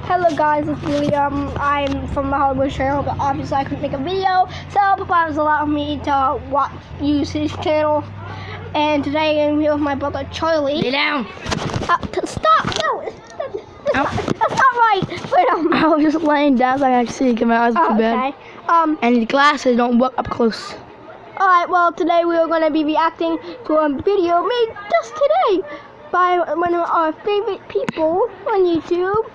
Hello guys, it's William. I'm from the Hollywood channel, but obviously I couldn't make a video, so Papa has allowed me to use his channel. And today I'm here with my brother Charlie. Lay down. Stop! No, that's not right. But I was just laying down so I could see come out of bed. Okay. And the glasses don't work up close. Alright, well today we are going to be reacting to a video made just today by one of our favorite people on YouTube.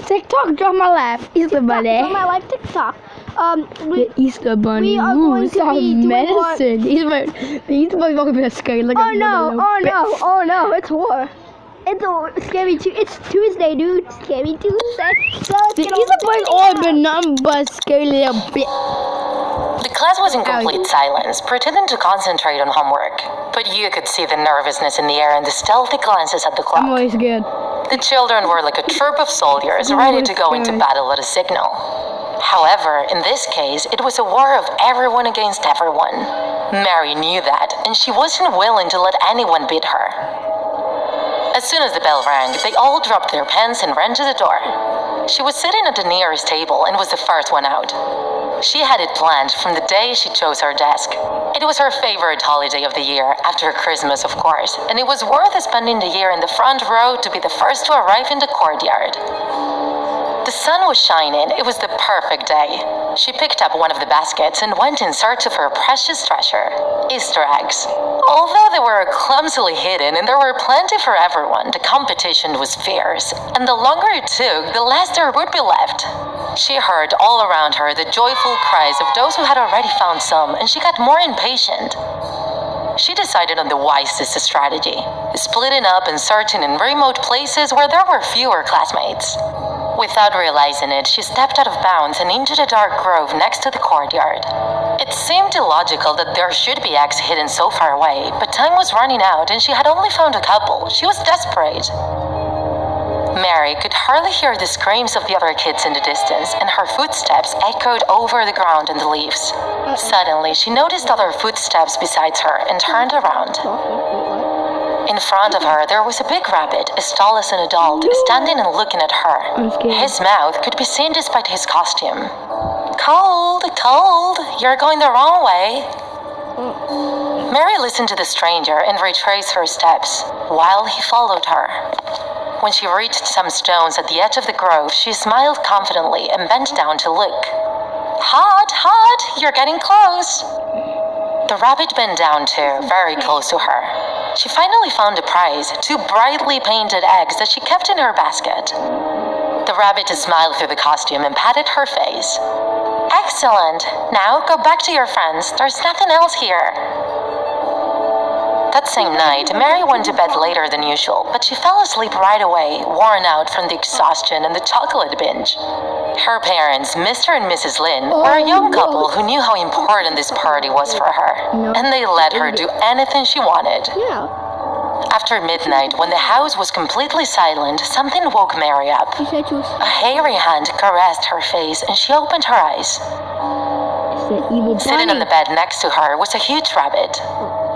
TikTok, draw my life. Easter Bunny. From my life TikTok. The Easter Bunny. We are going to be doing medicine. The Easter Bunny's not gonna be scary. Like oh no, it's war. It's a scary It's Tuesday, dude. Scary Tuesday. So the Easter Bunny's all been nothing but scary little bit. The class was in complete silence, pretending to concentrate on homework. But you could see the nervousness in the air and the stealthy glances at the clock. I'm always scared. The children were like a troop of soldiers ready to go into battle at a signal. However, in this case, it was a war of everyone against everyone. Mary knew that, and she wasn't willing to let anyone beat her. As soon as the bell rang, they all dropped their pens and ran to the door. She was sitting at the nearest table and was the first one out. She had it planned from the day she chose her desk. It was her favorite holiday of the year, after Christmas, of course, and it was worth spending the year in the front row to be the first to arrive in the courtyard. The sun was shining. It was the perfect day. She picked up one of the baskets and went in search of her precious treasure, Easter eggs. Although they were clumsily hidden and there were plenty for everyone, the competition was fierce, and the longer it took, the less there would be left. She heard all around her the joyful cries of those who had already found some, and she got more impatient. She decided on the wisest strategy, splitting up and searching in remote places where there were fewer classmates. Without realizing it, she stepped out of bounds and into the dark grove next to the courtyard. It seemed illogical that there should be eggs hidden so far away, but time was running out and she had only found a couple. She was desperate. Mary could hardly hear the screams of the other kids in the distance, and her footsteps echoed over the ground and the leaves. Suddenly, she noticed other footsteps beside her and turned around. In front of her, there was a big rabbit, as tall as an adult, standing and looking at her. His mouth could be seen despite his costume. Cold, you're going the wrong way. Mary listened to the stranger and retraced her steps, while he followed her. When she reached some stones at the edge of the grove, she smiled confidently and bent down to look. Hot, you're getting close. The rabbit bent down too, very close to her. She finally found a prize, 2 brightly painted eggs that she kept in her basket. The rabbit smiled through the costume and patted her face. Excellent. Now go back to your friends. There's nothing else here. That same night, Mary went to bed later than usual, but she fell asleep right away, worn out from the exhaustion and the chocolate binge. Her parents, Mr. and Mrs. Lin, were a young couple who knew how important this party was for her, and they let her do anything she wanted. After midnight, when the house was completely silent, something woke Mary up. A hairy hand caressed her face, and she opened her eyes. Sitting on the bed next to her was a huge rabbit.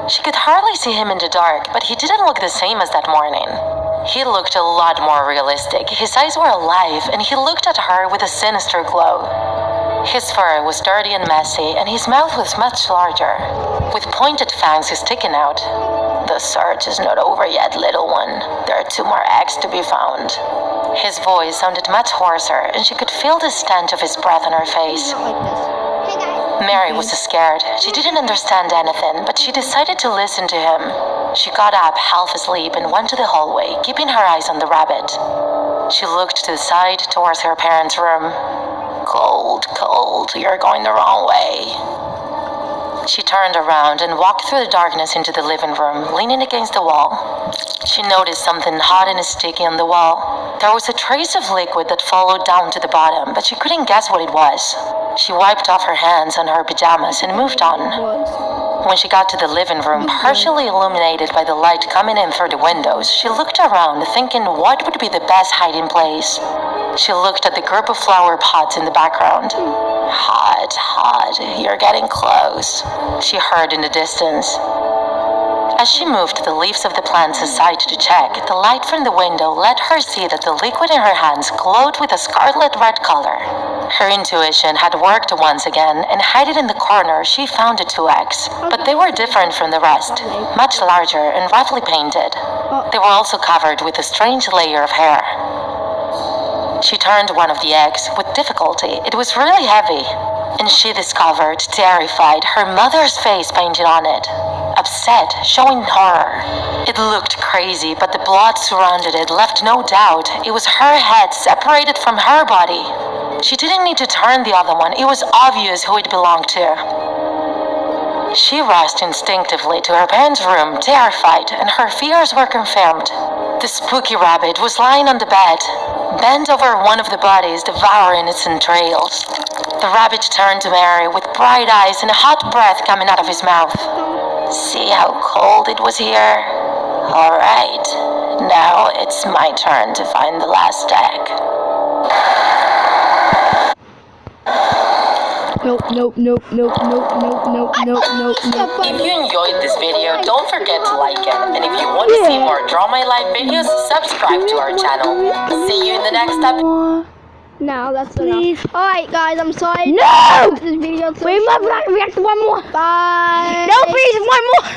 She could hardly see him in the dark, but he didn't look the same as that morning. He looked a lot more realistic. His eyes were alive, and he looked at her with a sinister glow. His fur was dirty and messy, and his mouth was much larger, with pointed fangs sticking out. The search is not over yet, little one. There are 2 more eggs to be found. His voice sounded much hoarser, and she could feel the stench of his breath on her face. Mary was scared. She didn't understand anything, but she decided to listen to him. She got up, half asleep, and went to the hallway, keeping her eyes on the rabbit. She looked to the side towards her parents' room. Cold, you're going the wrong way. She turned around and walked through the darkness into the living room, leaning against the wall. She noticed something hot and sticky on the wall. There was a trace of liquid that followed down to the bottom, but she couldn't guess what it was. She wiped off her hands on her pajamas and moved on. When she got to the living room, partially illuminated by the light coming in through the windows, she looked around, thinking what would be the best hiding place. She looked at the group of flower pots in the background. Hot, you're getting close, she heard in the distance. As she moved the leaves of the plants aside to check, the light from the window let her see that the liquid in her hands glowed with a scarlet red color. Her intuition had worked once again, and hiding in the corner, she found the 2 eggs. But they were different from the rest, much larger and roughly painted. They were also covered with a strange layer of hair. She turned one of the eggs with difficulty. It was really heavy. And she discovered, terrified, her mother's face painted on it. Upset, showing horror. It looked crazy, but the blood surrounded it left no doubt. It was her head separated from her body. She didn't need to turn the other one. It was obvious who it belonged to. She rushed instinctively to her parents' room, terrified, and her fears were confirmed. The spooky rabbit was lying on the bed, bent over one of the bodies, devouring its entrails. The rabbit turned to Mary with bright eyes and a hot breath coming out of his mouth. See how cold it was here? All right, now it's my turn to find the last egg. Nope. If you enjoyed this video, don't forget to like it. And if you want to see more Draw My Life videos, subscribe to our channel. See you in the next episode. No, that's enough. Alright guys, I'm sorry. No! This video We must react to one more. Bye. No, please, one more.